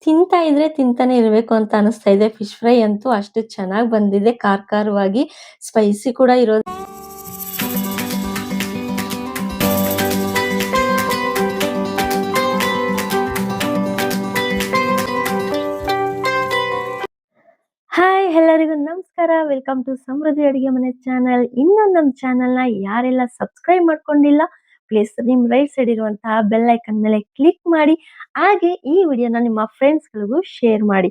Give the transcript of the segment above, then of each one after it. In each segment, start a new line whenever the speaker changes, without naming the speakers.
ತಿಂತಾ ಇದ್ರೆ ತಿಂತಾನೆ ಇರಬೇಕು ಅಂತ ಅನಿಸ್ತಾ ಇದೆ. ಫಿಶ್ ಫ್ರೈ ಅಂತೂ ಅಷ್ಟು ಚೆನ್ನಾಗಿ ಬಂದಿದೆ. ಖಾರ ಖಾರವಾಗಿ ಸ್ಪೈಸಿ ಕೂಡ ಇರೋದು. ಹಾಯ್ ಎಲ್ಲರಿಗೂ ನಮಸ್ಕಾರ. ವೆಲ್ಕಮ್ ಟು ಸಮೃದ್ಧಿ ಅಡುಗೆ ಮನೆ ಚಾನಲ್. ಇನ್ನು ನಮ್ಮ ಚಾನಲ್ನ ಯಾರೆಲ್ಲ ಸಬ್ಸ್ಕ್ರೈಬ್ ಮಾಡ್ಕೊಂಡಿಲ್ಲ, ಪ್ಲೀಸ್ ನಿಮ್ ರೈಟ್ ಸೈಡ್ ಇರುವಂತಹ ಬೆಲ್ ಐಕನ್ ಮೇಲೆ ಕ್ಲಿಕ್ ಮಾಡಿ. ಹಾಗೆ ಈ ವಿಡಿಯೋನ ನಿಮ್ಮ ಫ್ರೆಂಡ್ಸ್ಗಳಿಗೂ ಶೇರ್ ಮಾಡಿ.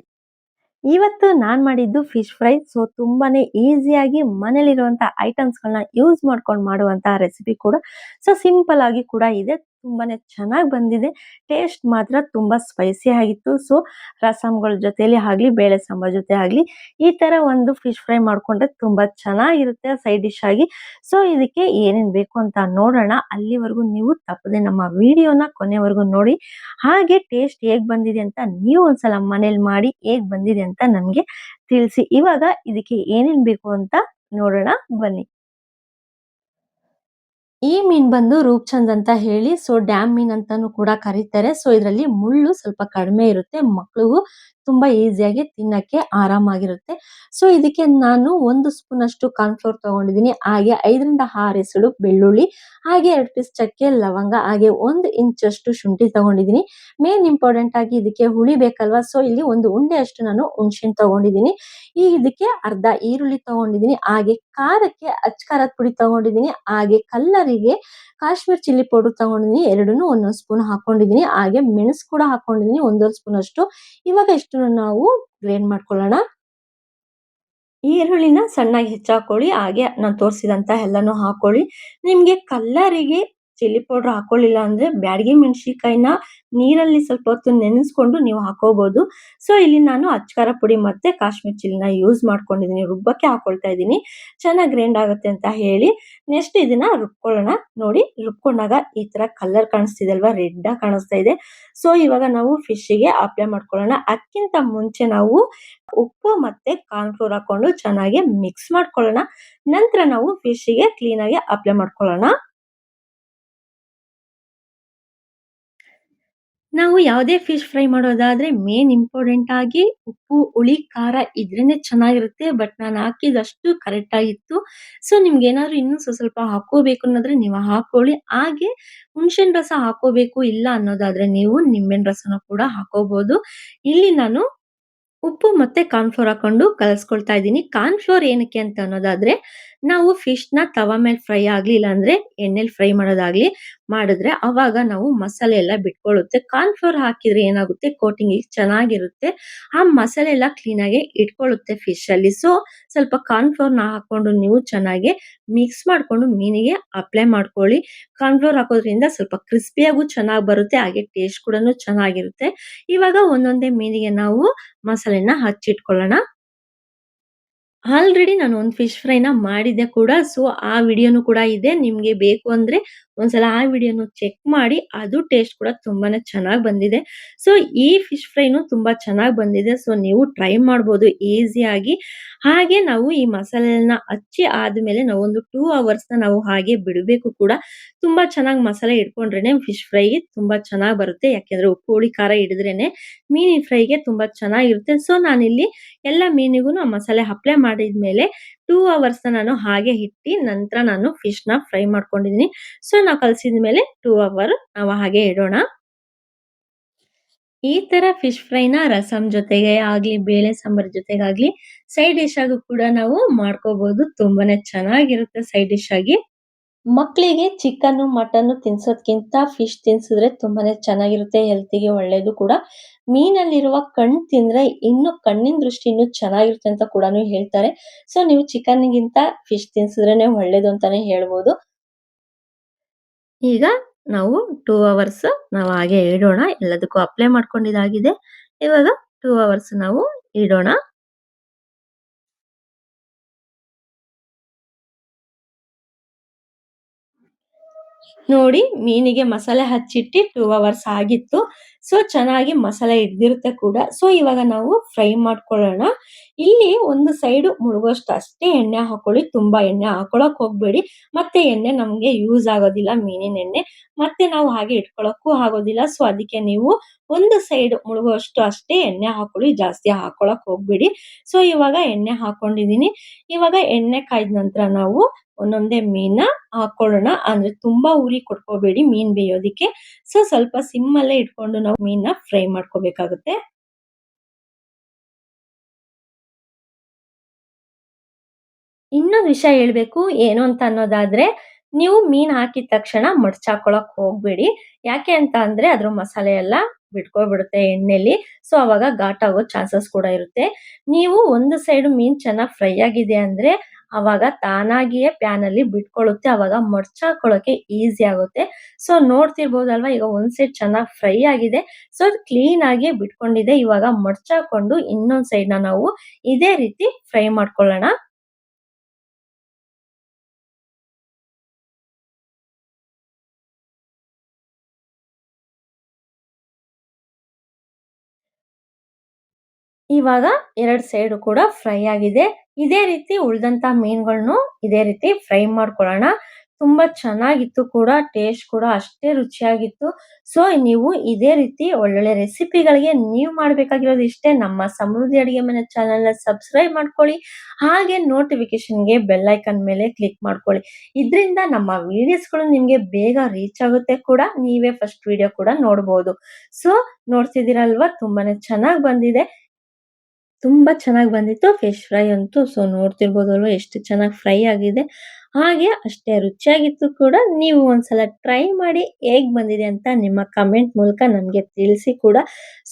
ಇವತ್ತು ನಾನ್ ಮಾಡಿದ್ದು ಫಿಶ್ ಫ್ರೈ. ಸೊ ತುಂಬಾನೇ ಈಸಿಯಾಗಿ ಮನೇಲಿರುವಂತ ಐಟಮ್ಸ್ ಗಳನ್ನ ಯೂಸ್ ಮಾಡ್ಕೊಂಡು ಮಾಡುವಂತ ರೆಸಿಪಿ ಕೂಡ. ಸೊ ಸಿಂಪಲ್ ಆಗಿ ಕೂಡ ಇದೆ. ತುಂಬಾನೇ ಚೆನ್ನಾಗಿ ಬಂದಿದೆ. ಟೇಸ್ಟ್ ಮಾತ್ರ ತುಂಬಾ ಸ್ಪೈಸಿ ಆಗಿತ್ತು. ಸೊ ರಸಂಗಳ ಜೊತೆಲಿ ಆಗ್ಲಿ, ಬೇಳೆ ಸಾಂಬಾರ್ ಜೊತೆ ಆಗ್ಲಿ, ಈ ತರ ಒಂದು ಫಿಶ್ ಫ್ರೈ ಮಾಡ್ಕೊಂಡ್ರೆ ತುಂಬಾ ಚೆನ್ನಾಗಿರುತ್ತೆ ಸೈಡ್ ಡಿಶ್ ಆಗಿ. ಸೊ ಇದಕ್ಕೆ ಏನೇನ್ ಬೇಕು ಅಂತ ನೋಡೋಣ. ಅಲ್ಲಿವರೆಗೂ ನೀವು ತಪ್ಪದೆ ನಮ್ಮ ವಿಡಿಯೋನ ಕೊನೆವರೆಗೂ ನೋಡಿ. ಹಾಗೆ ಟೇಸ್ಟ್ ಹೇಗ್ ಬಂದಿದೆ ಅಂತ ನೀವು ಒಂದ್ಸಲ ಮನೇಲಿ ಮಾಡಿ ಹೇಗ್ ಬಂದಿದೆ ಅಂತ ನಮ್ಗೆ ತಿಳಿಸಿ. ಇವಾಗ ಇದಕ್ಕೆ ಏನೇನ್ ಬೇಕು ಅಂತ ನೋಡೋಣ ಬನ್ನಿ. ಈ ಮೀನ್ ಬಂದು ರೂಪ್ಚಂದ್ ಅಂತ ಹೇಳಿ, ಸೊ ಡ್ಯಾಮ್ ಮೀನ್ ಅಂತಾನು ಕೂಡ ಕರೀತಾರೆ. ಸೊ ಇದರಲ್ಲಿ ಮುಳ್ಳು ಸ್ವಲ್ಪ ಕಡಿಮೆ ಇರುತ್ತೆ. ಮಕ್ಳಿಗೂ ತುಂಬಾ ಈಸಿಯಾಗಿ ತಿನ್ನಕ್ಕೆ ಆರಾಮಾಗಿರುತ್ತೆ. ಸೊ ಇದಕ್ಕೆ ನಾನು 1 ಸ್ಪೂನ್ ಅಷ್ಟು ಕಾರ್ನ್‌ಫ್ಲೋರ್ ತಗೊಂಡಿದ್ದೀನಿ. ಹಾಗೆ 5ರಿಂದ 6 ಎಸಳು ಬೆಳ್ಳುಳ್ಳಿ, ಹಾಗೆ 2 ಪೀಸ್ ಚಕ್ಕೆ, ಲವಂಗ, ಹಾಗೆ 1 ಇಂಚ್ ಅಷ್ಟು ಶುಂಠಿ ತಗೊಂಡಿದ್ದೀನಿ. ಮೇನ್ ಇಂಪಾರ್ಟೆಂಟ್ ಆಗಿ ಇದಕ್ಕೆ ಹುಳಿ ಬೇಕಲ್ವಾ, ಸೊ ಇಲ್ಲಿ 1 ಉಂಡೆ ಅಷ್ಟು ನಾನು ಹುಣಸೆಹಣ್ಣು ತಗೊಂಡಿದ್ದೀನಿ. ಈಗ ಇದಕ್ಕೆ ಅರ್ಧ ಈರುಳ್ಳಿ ತಗೊಂಡಿದ್ದೀನಿ. ಹಾಗೆ ಖಾರಕ್ಕೆ ಅಚ್ಚ ಖಾರದ ಪುಡಿ ತಗೊಂಡಿದ್ದೀನಿ. ಹಾಗೆ ಕಲ್ಲರಿಗೆ ಕಾಶ್ಮೀರ್ ಚಿಲ್ಲಿ ಪೌಡರ್ ತಗೊಂಡಿದ್ದೀನಿ. ಎರಡನ್ನೂ ಒಂದೊಂದು ಸ್ಪೂನ್ ಹಾಕೊಂಡಿದ್ದೀನಿ. ಹಾಗೆ ಮೆಣಸು ಕೂಡ ಹಾಕೊಂಡಿದ್ದೀನಿ, 1 ಸ್ಪೂನ್ ಅಷ್ಟು. ಇವಾಗ ಇಷ್ಟನ್ನು ನಾವು ಗ್ರೈಂಡ್ ಮಾಡ್ಕೊಳ್ಳೋಣ. ಈ ಈರುಳ್ಳಿನ ಸಣ್ಣಾಗಿ ಹೆಚ್ಚಾಕೊಳ್ಳಿ. ಹಾಗೆ ನಾನು ತೋರಿಸಿದಂತ ಎಲ್ಲಾನು ಹಾಕೊಳ್ಳಿ. ನಿಮ್ಗೆ ಕಲ್ಲರಿಗೆ ಚಿಲ್ಲಿ ಪೌಡರ್ ಹಾಕೊಳ್ಳಿಲ್ಲ ಅಂದ್ರೆ ಬ್ಯಾಡಗಿ ಮೆಣಸಿನಕಾಯಿನ ನೀರಲ್ಲಿ ಸ್ವಲ್ಪ ಹೊತ್ತು ನೆನೆಸ್ಕೊಂಡು ನೀವು ಹಾಕೋಬಹುದು. ಸೊ ಇಲ್ಲಿ ನಾನು ಅಚ್ಕಾರ ಪುಡಿ ಮತ್ತೆ ಕಾಶ್ಮೀರ್ ಚಿಲ್ಲಿನ ಯೂಸ್ ಮಾಡ್ಕೊಂಡಿದ್ದೀನಿ. ರುಬ್ಬಕ್ಕೆ ಹಾಕೊಳ್ತಾ ಇದ್ದೀನಿ, ಚೆನ್ನಾಗಿ ಗ್ರೈಂಡ್ ಆಗುತ್ತೆ ಅಂತ ಹೇಳಿ. ನೆಕ್ಸ್ಟ್ ಇದನ್ನ ರುಬ್ಕೊಳ್ಳೋಣ. ನೋಡಿ, ರುಬ್ಕೊಂಡಾಗ ಈ ತರ ಕಲರ್ ಕಾಣಿಸ್ತಿದೆ ಅಲ್ವಾ, ರೆಡ್ ಆಗಿ ಕಾಣಿಸ್ತಾ ಇದೆ. ಸೊ ಇವಾಗ ನಾವು ಫಿಶ್ ಗೆ ಅಪ್ಲೈ ಮಾಡ್ಕೊಳ್ಳೋಣ. ಅದಕ್ಕಿಂತ ಮುಂಚೆ ನಾವು ಉಪ್ಪು ಮತ್ತೆ ಕಾರ್ನ್‌ಫ್ಲೋರ್ ಹಾಕೊಂಡು ಚೆನ್ನಾಗಿ ಮಿಕ್ಸ್ ಮಾಡ್ಕೊಳ್ಳೋಣ. ನಂತರ ನಾವು ಫಿಶ್ ಗೆ ಕ್ಲೀನ್ ಆಗಿ ಅಪ್ಲೈ ಮಾಡ್ಕೊಳ್ಳೋಣ. ನಾವು ಯಾವುದೇ ಫಿಶ್ ಫ್ರೈ ಮಾಡೋದಾದ್ರೆ ಮೇನ್ ಇಂಪಾರ್ಟೆಂಟ್ ಆಗಿ ಉಪ್ಪು, ಹುಳಿ, ಖಾರ ಇದ್ರೇನೆ ಚೆನ್ನಾಗಿರುತ್ತೆ. ಬಟ್ ನಾನು ಹಾಕಿದಷ್ಟು ಕರೆಕ್ಟ್ ಆಗಿತ್ತು. ಸೊ ನಿಮ್ಗೆ ಏನಾದ್ರು ಇನ್ನೂ ಸ್ವಲ್ಪ ಹಾಕೋಬೇಕು ಅನ್ನೋದ್ರೆ ನೀವು ಹಾಕೊಳ್ಳಿ. ಹಾಗೆ ಹುಣಸೆಹಣ್ಣು ರಸ ಹಾಕೋಬೇಕು ಇಲ್ಲ ಅನ್ನೋದಾದ್ರೆ ನೀವು ನಿಂಬೆಹಣ್ಣು ರಸನ ಕೂಡ ಹಾಕೋಬಹುದು. ಇಲ್ಲಿ ನಾನು ಉಪ್ಪು ಮತ್ತೆ ಕಾರ್ನ್‌ಫ್ಲೋರ್ ಹಾಕೊಂಡು ಕಲಸ್ಕೊಳ್ತಾ ಇದ್ದೀನಿ. ಕಾರ್ನ್‌ಫ್ಲೋರ್ ಏನಕ್ಕೆ ಅಂತ ಅನ್ನೋದಾದ್ರೆ, ನಾವು ಫಿಶ್‌ನ ತವಾ ಮೇಲೆ ಫ್ರೈ ಆಗ್ಲಿ, ಇಲ್ಲಾಂದ್ರೆ ಎಣ್ಣೆಲಿ ಫ್ರೈ ಮಾಡೋದಾಗ್ಲಿ ಮಾಡಿದ್ರೆ ಅವಾಗ ನಾವು ಮಸಾಲೆ ಎಲ್ಲ ಬಿಟ್ಕೊಳ್ಳುತ್ತೆ. ಕಾರ್ನ್‌ಫ್ಲೋರ್ ಹಾಕಿದ್ರೆ ಏನಾಗುತ್ತೆ, ಕೋಟಿಂಗಿಗೆ ಚೆನ್ನಾಗಿರುತ್ತೆ. ಆ ಮಸಾಲೆ ಎಲ್ಲ ಕ್ಲೀನಾಗಿ ಇಟ್ಕೊಳ್ಳುತ್ತೆ ಫಿಶ್ ಅಲ್ಲಿ. ಸೊ ಸ್ವಲ್ಪ ಕಾರ್ನ್‌ಫ್ಲೋರ್‌ನ ಹಾಕೊಂಡು ನೀವು ಚೆನ್ನಾಗಿ ಮಿಕ್ಸ್ ಮಾಡ್ಕೊಂಡು ಮೀನಿಗೆ ಅಪ್ಲೈ ಮಾಡ್ಕೊಳ್ಳಿ. ಕಾರ್ನ್‌ಫ್ಲೋರ್ ಹಾಕೋದ್ರಿಂದ ಸ್ವಲ್ಪ ಕ್ರಿಸ್ಪಿಯಾಗೂ ಚೆನ್ನಾಗಿ ಬರುತ್ತೆ. ಹಾಗೆ ಟೇಸ್ಟ್ ಕೂಡನು ಚೆನ್ನಾಗಿರುತ್ತೆ. ಇವಾಗ ಒಂದೊಂದೇ ಮೀನಿಗೆ ನಾವು ಮಸಾಲೆನ ಹಚ್ಚಿಟ್ಕೊಳ್ಳೋಣ. ಆಲ್ರೆಡಿ ನಾನು ಒಂದು ಫಿಶ್ ಫ್ರೈನ ಮಾಡಿದ್ದೆ ಕೂಡ. ಸೊ ಆ ವಿಡಿಯೋನು ಕೂಡ ಇದೆ. ನಿಮ್ಗೆ ಬೇಕು ಅಂದ್ರೆ ಒಂದ್ಸಲ ಆ ವಿಡಿಯೋನು ಚೆಕ್ ಮಾಡಿ. ಅದು ಟೇಸ್ಟ್ ಕೂಡ ತುಂಬಾನೇ ಚೆನ್ನಾಗಿ ಬಂದಿದೆ. ಸೊ ಈ ಫಿಶ್ ಫ್ರೈನು ತುಂಬಾ ಚೆನ್ನಾಗಿ ಬಂದಿದೆ. ಸೊ ನೀವು ಟ್ರೈ ಮಾಡ್ಬೋದು ಈಸಿಯಾಗಿ. ಹಾಗೆ ನಾವು ಈ ಮಸಾಲೆನ ಹಚ್ಚಿ ಆದ್ಮೇಲೆ ನಾವು ಒಂದು 2 ಅವರ್ಸ್‌ನ ನಾವು ಹಾಗೆ ಬಿಡಬೇಕು ಕೂಡ. ತುಂಬಾ ಚೆನ್ನಾಗಿ ಮಸಾಲೆ ಹಿಡ್ಕೊಂಡ್ರೇನೆ ಫಿಶ್ ಫ್ರೈಗೆ ತುಂಬಾ ಚೆನ್ನಾಗಿ ಬರುತ್ತೆ. ಯಾಕೆಂದ್ರೆ ಉಪ್ಪು, ಹುಳಿ, ಖಾರ ಹಿಡಿದ್ರೇನೆ ಮೀನಿನ ಫ್ರೈಗೆ ತುಂಬಾ ಚೆನ್ನಾಗಿರುತ್ತೆ. ಸೊ ನಾನಿಲ್ಲಿ ಎಲ್ಲ ಮೀನಿಗೂನು ಆ ಮಸಾಲೆ ಅಪ್ಲೈ ಮಾಡಿದ್ಮೇಲೆ 2 ಅವರ್ಸ್‌ನ ನಾನು ಹಾಗೆ ಇಟ್ಟಿ ನಂತರ ನಾನು ಫಿಶ್‌ನ ಫ್ರೈ ಮಾಡ್ಕೊಂಡಿದ್ದೀನಿ. ಸೊ ನಾವು ಕಲಸಿದ ಮೇಲೆ 2 ಅವರ್ ನಾವು ಹಾಗೆ ಇಡೋಣ. ಈ ತರ ಫಿಶ್ ಫ್ರೈನ ರಸಂ ಜೊತೆಗೆ ಆಗ್ಲಿ, ಬೇಳೆ ಸಾಂಬಾರ್ ಜೊತೆಗಾಗ್ಲಿ, ಸೈಡ್ ಡಿಶ್ ಆಗೂ ಕೂಡ ನಾವು ಮಾಡ್ಕೋಬಹುದು. ತುಂಬಾನೇ ಚೆನ್ನಾಗಿರುತ್ತೆ ಸೈಡ್ ಡಿಶ್ ಆಗಿ. ಮಕ್ಕಳಿಗೆ ಚಿಕನ್ನು, ಮಟನ್ನು ತಿನ್ಸೋದ್ಕಿಂತ ಫಿಶ್ ತಿನ್ಸಿದ್ರೆ ತುಂಬಾನೇ ಚೆನ್ನಾಗಿರುತ್ತೆ. ಹೆಲ್ತಿಗೆ ಒಳ್ಳೇದು ಕೂಡ. ಮೀನಲ್ಲಿರುವ ಕಣ್ಣು ತಿಂದ್ರೆ ಇನ್ನು ಕಣ್ಣಿನ ದೃಷ್ಟಿ ಇನ್ನೂ ಚೆನ್ನಾಗಿರುತ್ತೆ ಅಂತ ಕೂಡನು ಹೇಳ್ತಾರೆ. ಸೊ ನೀವು ಚಿಕನ್‌ಗಿಂತ ಫಿಶ್ ತಿನ್ಸಿದ್ರೇನೆ ಒಳ್ಳೇದು ಅಂತಾನೆ ಹೇಳ್ಬೋದು. ಈಗ ನಾವು 2 ಅವರ್ಸ್ ನಾವು ಹಾಗೆ ಇಡೋಣ. ಎಲ್ಲದಕ್ಕೂ ಅಪ್ಲೈ ಮಾಡ್ಕೊಂಡಿದ್ದಾಗಿದೆ. ಇವಾಗ 2 ಅವರ್ಸ್ ನಾವು ಇಡೋಣ. ನೋಡಿ ಮೀನಿಗೆ ಮಸಾಲೆ ಹಚ್ಚಿಟ್ಟು 2 ಅವರ್ಸ್ ಆಗಿತ್ತು. ಸೊ ಚೆನ್ನಾಗಿ ಮಸಾಲೆ ಹಿಡ್ದಿರುತ್ತೆ ಕೂಡ. ಸೊ ಇವಾಗ ನಾವು ಫ್ರೈ ಮಾಡ್ಕೊಳ್ಳೋಣ. ಇಲ್ಲಿ ಒಂದು ಸೈಡು ಮುಳುಗುವಷ್ಟು ಅಷ್ಟೇ ಎಣ್ಣೆ ಹಾಕೊಳ್ಳಿ. ತುಂಬಾ ಎಣ್ಣೆ ಹಾಕೊಳಕ್ ಹೋಗ್ಬೇಡಿ. ಮತ್ತೆ ಎಣ್ಣೆ ನಮ್ಗೆ ಯೂಸ್ ಆಗೋದಿಲ್ಲ ಮೀನಿನ ಎಣ್ಣೆ. ಮತ್ತೆ ನಾವು ಹಾಗೆ ಇಟ್ಕೊಳಕ್ಕೂ ಆಗೋದಿಲ್ಲ. ಸೊ ಅದಕ್ಕೆ ನೀವು ಒಂದು ಸೈಡ್ ಮುಳುಗುವಷ್ಟು ಅಷ್ಟೇ ಎಣ್ಣೆ ಹಾಕೊಳ್ಳಿ. ಜಾಸ್ತಿ ಹಾಕೊಳಕ್ ಹೋಗ್ಬೇಡಿ. ಸೊ ಇವಾಗ ಎಣ್ಣೆ ಹಾಕೊಂಡಿದೀನಿ. ಇವಾಗ ಎಣ್ಣೆ ಕಾಯ್ದ ನಂತರ ನಾವು ಒಂದೊಂದೇ ಮೀನ ಹಾಕೊಳ್ಳೋಣ. ಅಂದ್ರೆ ತುಂಬಾ ಉರಿ ಕೊಟ್ಕೋಬೇಡಿ ಮೀನ್ ಬೇಯೋದಿಕ್ಕೆ. ಸೊ ಸ್ವಲ್ಪ ಸಿಮ್ ಅಲ್ಲೇ ಇಟ್ಕೊಂಡು ನಾವು ಮೀನನ್ನ ಫ್ರೈ ಮಾಡ್ಕೋಬೇಕಾಗುತ್ತೆ. ಇನ್ನೊಂದ್ ವಿಷಯ ಹೇಳ್ಬೇಕು ಏನು ಅಂತ ಅನ್ನೋದಾದ್ರೆ, ನೀವು ಮೀನ್ ಹಾಕಿದ ತಕ್ಷಣ ಮಡ್ಚಾಕೊಳಕ್ ಹೋಗ್ಬೇಡಿ. ಯಾಕೆ ಅಂತ ಅಂದ್ರೆ ಅದ್ರ ಮಸಾಲೆ ಎಲ್ಲ ಬಿಟ್ಕೊಬಿಡುತ್ತೆ ಎಣ್ಣೆಲಿ. ಸೊ ಅವಾಗ ಘಾಟ್ ಆಗೋ ಚಾನ್ಸಸ್ ಕೂಡ ಇರುತ್ತೆ. ನೀವು ಒಂದು ಸೈಡ್ ಮೀನ್ ಚೆನ್ನಾಗ್ ಫ್ರೈ ಆಗಿದೆ ಅಂದ್ರೆ ಅವಾಗ ತಾನಾಗಿಯೇ ಪ್ಯಾನ್ ಅಲ್ಲಿ ಬಿಟ್ಕೊಳ್ಳುತ್ತೆ. ಅವಾಗ ಮಡ್ಚಾಕೊಳಕ್ಕೆ ಈಸಿ ಆಗುತ್ತೆ. ಸೊ ನೋಡ್ತಿರ್ಬೋದಲ್ವಾ ಈಗ ಒಂದ್ ಸೈಡ್ ಚೆನ್ನಾಗ್ ಫ್ರೈ ಆಗಿದೆ. ಸೊ ಅದು ಕ್ಲೀನ್ ಆಗಿ ಬಿಟ್ಕೊಂಡಿದೆ. ಇವಾಗ ಮಡ್ಚಾಕೊಂಡು ಇನ್ನೊಂದ್ ಸೈಡ್‌ನ ನಾವು ಇದೇ ರೀತಿ ಫ್ರೈ ಮಾಡ್ಕೊಳ್ಳೋಣ. ಇವಾಗ 2 ಸೈಡು ಕೂಡ ಫ್ರೈ ಆಗಿದೆ. ಇದೇ ರೀತಿ ಉಳಿದಂತ ಮೀನುಗಳ್ನು ಇದೇ ರೀತಿ ಫ್ರೈ ಮಾಡ್ಕೊಳ್ಳೋಣ. ತುಂಬಾ ಚೆನ್ನಾಗಿತ್ತು ಕೂಡ. ಟೇಸ್ಟ್ ಕೂಡ ಅಷ್ಟೇ ರುಚಿಯಾಗಿತ್ತು. ಸೊ ನೀವು ಇದೇ ರೀತಿ ಒಳ್ಳೊಳ್ಳೆ ರೆಸಿಪಿಗಳಿಗೆ ನೀವು ಮಾಡ್ಬೇಕಾಗಿರೋದು ಇಷ್ಟೇ. ನಮ್ಮ ಸಮೃದ್ಧಿ ಅಡುಗೆ ಮನೆ ಚಾನೆಲ್‌ನ ಸಬ್ಸ್ಕ್ರೈಬ್ ಮಾಡ್ಕೊಳ್ಳಿ. ಹಾಗೆ ನೋಟಿಫಿಕೇಷನ್‌ಗೆ ಬೆಲ್ ಐಕಾನ್ ಮೇಲೆ ಕ್ಲಿಕ್ ಮಾಡ್ಕೊಳ್ಳಿ. ಇದ್ರಿಂದ ನಮ್ಮ ವಿಡಿಯೋಸ್‌ಗಳು ನಿಮ್ಗೆ ಬೇಗ ರೀಚ್ ಆಗುತ್ತೆ ಕೂಡ. ನೀವೇ ಫಸ್ಟ್ ವಿಡಿಯೋ ಕೂಡ ನೋಡ್ಬೋದು. ಸೊ ನೋಡ್ತಿದ್ದೀರಲ್ವಾ ತುಂಬಾನೇ ಚೆನ್ನಾಗ್ ಬಂದಿದೆ. ತುಂಬಾ ಚೆನ್ನಾಗ್ ಬಂದಿತ್ತು ಫಿಶ್ ಫ್ರೈ ಅಂತೂ. ಸೊ ನೋಡ್ತಿರ್ಬೋದಲ್ವಾ ಎಷ್ಟು ಚೆನ್ನಾಗ್ ಫ್ರೈ ಆಗಿದೆ. ಹಾಗೆ ಅಷ್ಟೇ ರುಚಿಯಾಗಿತ್ತು ಕೂಡ. ನೀವು ಒಂದ್ಸಲ ಟ್ರೈ ಮಾಡಿ ಹೇಗ್ ಬಂದಿದೆ ಅಂತ ನಿಮ್ಮ ಕಮೆಂಟ್ ಮೂಲಕ ನಮ್ಗೆ ತಿಳಿಸಿ ಕೂಡ.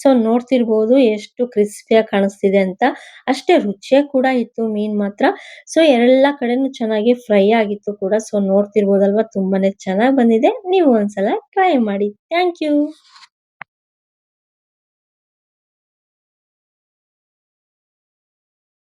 ಸೊ ನೋಡ್ತಿರ್ಬೋದು ಎಷ್ಟು ಕ್ರಿಸ್ಪಿಯಾಗಿ ಕಾಣಿಸ್ತಿದೆ ಅಂತ. ಅಷ್ಟೇ ರುಚಿಯಾಗಿ ಕೂಡ ಇತ್ತು ಮೀನ್ ಮಾತ್ರ. ಸೊ ಎಲ್ಲಾ ಕಡೆನೂ ಚೆನ್ನಾಗಿ ಫ್ರೈ ಆಗಿತ್ತು ಕೂಡ. ಸೊ ನೋಡ್ತಿರ್ಬೋದಲ್ವಾ ತುಂಬಾನೇ ಚೆನ್ನಾಗ್ ಬಂದಿದೆ. ನೀವು ಒಂದ್ಸಲ ಟ್ರೈ ಮಾಡಿ. Thank you.